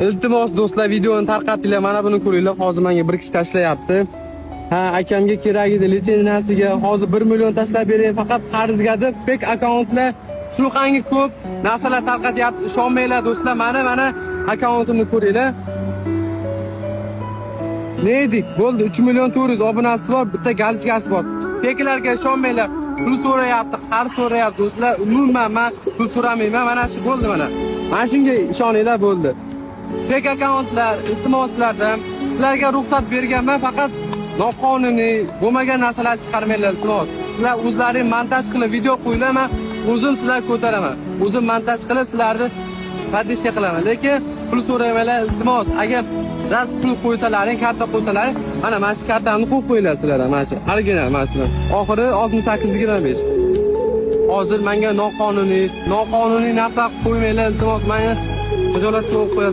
Iltimos do'stlar, videoni tarqatinglar. Mana buni ko'ringlar. Hozir menga bir kishi tashlayapti. Ha, akamga kerak edi litsenziyasiga. Hozir 1 million tashlab bering. Faqat qarzga deb fake akkauntlar shunaqangi ko'p narsalar tarqatyapti. Ishonmanglar do'stlar. Mana akkauntimni ko'ringlar. Neydik? Bo'ldi 3 million 400 obunasi bor, bitta galichkasi bor. Fakelarga ishonmanglar. Pul so'rayapti, qarz so'rayapti do'stlar. Umuman men pul so'ramayman. Mana shu bo'ldi mana. Mana shunga ishoninglar bo'ldi. Fake akkauntlar, iltimoslardan sizlarga ruxsat berganman, faqat noqonuniy bo'lmagan narsalar chiqarmanglar iltimos. Sizlar o'zlaring montaj qilib video qo'yinglar, men o'zim sizlarga ko'taraman. O'zim montaj qilib sizlarni podishka qilaman. Lekin pul so'ramanglar iltimos. Agar ras pul qo'ysalaring, karta qo'ysalaring, mana shu kartamni qo'yib qo'yinglar sizlar. Mana shu original mana oxiri 6825. Hozir menga noqonuniy narsa qo'ymanglar iltimos. Meni xijolat qilib qo'yasiz.